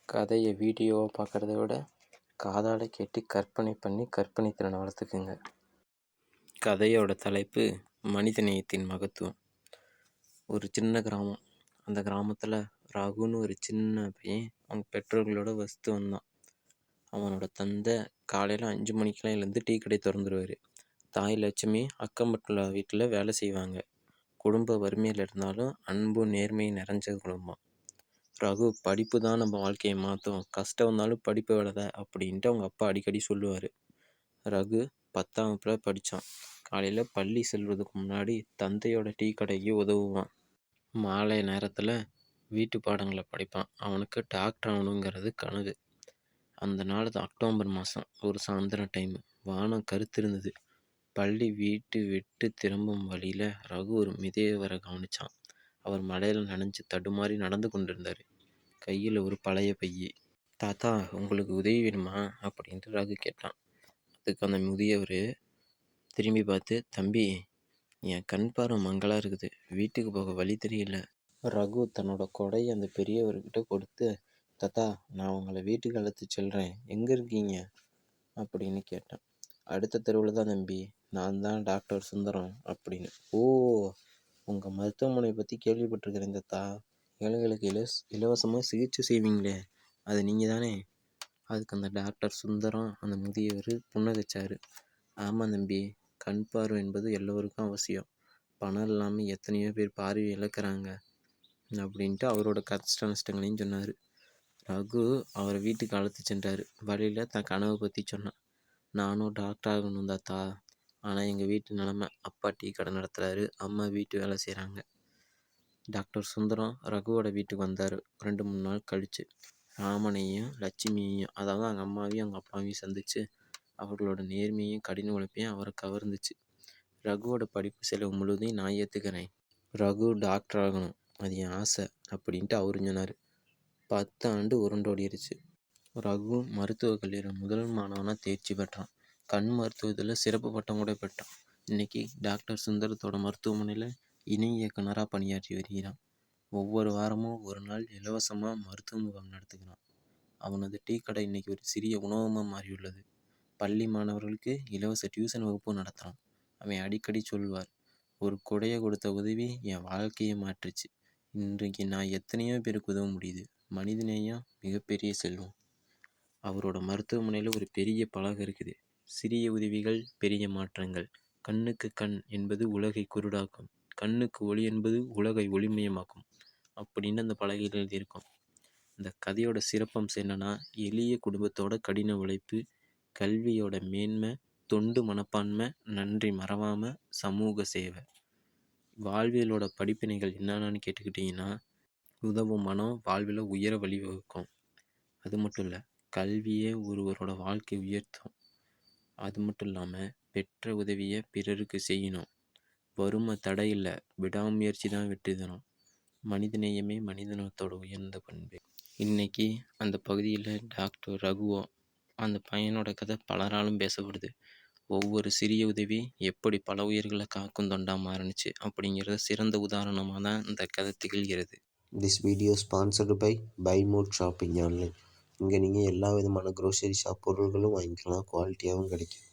கதையை வீடியோவாக பார்க்குறத விட காதால் கேட்டு கற்பனை பண்ணி கற்பனை திறனை வளர்த்துக்குங்க. கதையோட தலைப்பு மனிதநேயத்தின் மகத்துவம். ஒரு சின்ன கிராமம். அந்த கிராமத்தில் ரகுன்னு ஒரு சின்ன பையன் அவங்க பெற்றோர்களோட வசித்து வந்தான். அவனோட தந்தை காலையில் 5 மணிக்கெலாம் எழுந்து டீ கடை திறந்துருவார். தாய் லட்சுமி அக்கம்பட்டுள்ள வீட்டில் வேலை செய்வாங்க. குடும்ப வறுமையில் இருந்தாலும் அன்பும் நேர்மையும் நிறைஞ்ச குடும்பம். ரகு படிப்பு தான் நம்ம வாழ்க்கையை மாற்றும், கஷ்டம் வந்தாலும் படிப்பை விடாத அப்படின்ட்டு அவங்க அப்பா அடிக்கடி சொல்லுவார். ரகு 10ஆம் வகுப்பில் படித்தான். காலையில் பள்ளி செல்வதுக்கு முன்னாடி தந்தையோட டீ கடைக்கு உதவுவான். மாலை நேரத்தில் வீட்டு பாடங்களை படிப்பான். அவனுக்கு டாக்டர் ஆகணுங்கிறது கனவு. அந்த நாள் அக்டோபர் மாதம் ஒரு சாயந்தரம் டைமு. வானம் கருத்திருந்தது. பள்ளி வீட்டு விட்டு திரும்பும் வழியில் ரகு ஒரு மிதவையரை கவனித்தான். அவர் மழையில் நனைஞ்சு தடுமாறி நடந்து கொண்டிருந்தார். கையில் ஒரு பழைய பைய. தாத்தா, உங்களுக்கு உதவி வேணுமா அப்படின்ட்டு ரகு கேட்டான். அதுக்கு அந்த முதியவர் திரும்பி பார்த்து, தம்பி, என் கண் பார்வை மங்களாக இருக்குது, வீட்டுக்கு போக வழி தெரியல. ரகு தன்னோட கொடையை அந்த பெரியவர்கிட்ட கொடுத்து, தாத்தா, நான் உங்களை வீட்டுக்கு அழைத்து செல்கிறேன், எங்கே இருக்கீங்க அப்படின்னு கேட்டான். அடுத்த தெருவில் தான் தம்பி, நான் தான் டாக்டர் சுந்தரம் அப்படின்னு. ஓ, உங்கள் மருத்துவமனை பற்றி கேள்விப்பட்டிருக்கிறேன் தாத்தா, ஏழைகளுக்கு இலவசமாக சிகிச்சை செய்வீங்களே, அது நீங்கள் தானே? அதுக்கு அந்த டாக்டர் சுந்தரம் அந்த முதியவர் புன்னகைச்சார். ஆமாம் தம்பி, கண் பார்வை என்பது எல்லோருக்கும் அவசியம். பணம் இல்லாமல் எத்தனையோ பேர் பார்வையை இழக்கிறாங்க அப்படின்ட்டு அவரோட கஷ்ட நஷ்டங்களையும் சொன்னார். ரகு அவரை வீட்டுக்கு அழைத்து சென்றார். வழியில் தன் கனவை பற்றி சொன்னான். நானும் டாக்டர் ஆகணும் தாத்தா, ஆனால் எங்கள் வீட்டு நிலமை, அப்பா டீ கடை நடத்துகிறாரு, அம்மா வீட்டு வேலை செய்கிறாங்க. டாக்டர் சுந்தரம் ரகுவோட வீட்டுக்கு வந்தார். 2-3 நாள் கழித்து ராமனையும் லட்சுமியையும், அதாவது அவங்க அம்மாவையும் அவங்க அப்பாவையும் சந்தித்து அவர்களோட நேர்மையும் கடின உழைப்பையும் அவரை கவர்ந்துச்சு. ரகுவோட படிப்பு செலவு முழுவதையும் நான் ஏற்றுக்கிறேன். ரகு டாக்டர் ஆகணும், அது என் ஆசை அப்படின்ட்டு அவரு சொன்னார். 10 ஆண்டு உருண்டோடிருச்சு. ரகு மருத்துவக் கல்லூரியில் முதல் மாணவனாக தேர்ச்சி பெற்றான். கண் மருத்துவத்தில் சிறப்பு பட்டம் கூட பெற்றான். இன்னைக்கு டாக்டர் சுந்தரத்தோட மருத்துவமனையில் இணை இயக்குனராக பணியாற்றி வருகிறான். ஒவ்வொரு வாரமும் ஒரு நாள் இலவசமாக மருத்துவ முகாம் நடத்துகிறான். அவனது டீ கடை இன்னைக்கு ஒரு சிறிய உணவகமாக மாறியுள்ளது. பள்ளி மாணவர்களுக்கு இலவச டியூஷன் வகுப்பு நடத்துகிறான். அவன் அடிக்கடி சொல்வார், ஒரு கொடையை கொடுத்த உதவி என் வாழ்க்கையை மாற்றுச்சு. இன்றைக்கு நான் எத்தனையோ பேருக்கு உதவ முடியுது. மனிதநேயம் மிகப்பெரிய செல்வம். அவரோட மருத்துவமனையில் ஒரு பெரிய பலகை இருக்குது. சிறிய உதவிகள், பெரிய மாற்றங்கள். கண்ணுக்கு கண் என்பது உலகை குருடாக்கும், கண்ணுக்கு ஒளி என்பது உலகை ஒளிமயமாக்கும் அப்படின்னு அந்த பலகையில் எழுதியிருக்கும். இந்த கதையோட சிறப்பம்சம் என்னன்னா, எளிய குடும்பத்தோட கடின உழைப்பு, கல்வியோட மேன்மை, தொண்டு மனப்பான்மை, நன்றி மறவாம சமூக சேவை. வாழ்வியலோட படிப்பினைகள் என்னென்னு கேட்டுக்கிட்டிங்கன்னா, உதவும் மனம் வாழ்வில் உயர வழிவகுக்கும். அது மட்டும் இல்லை, கல்வியே ஒருவரோட வாழ்க்கை உயர்த்தும். அது மட்டும் இல்லாமல் பெற்ற உதவியை பிறருக்கு செய்யணும். வறுமை தடை இல்லை, விடாமுயற்சி தான் வெற்றி தரும். மனிதநேயமே மனிதனத்தோட உயர்ந்த பண்பு. இன்னைக்கு அந்த பகுதியில் டாக்டர் ரகுவோ அந்த பையனோட கதை பலராலும் பேசப்படுது. ஒவ்வொரு சிறிய உதவி எப்படி பல உயிர்களை காக்கும் தொண்டாக மாறுனுச்சு அப்படிங்கிறத சிறந்த உதாரணமாக தான் இந்த கதை திகழ்கிறது. திஸ் வீடியோ ஸ்பான்சர்டு பை பைமோட் ஷாப்பிங் ஆன்லைன். இங்கே நீங்கள் எல்லா விதமான க்ரோசரி ஷாப் பொருட்களும் வாங்கிக்கலாம், குவாலிட்டியாகவும் கிடைக்கும்.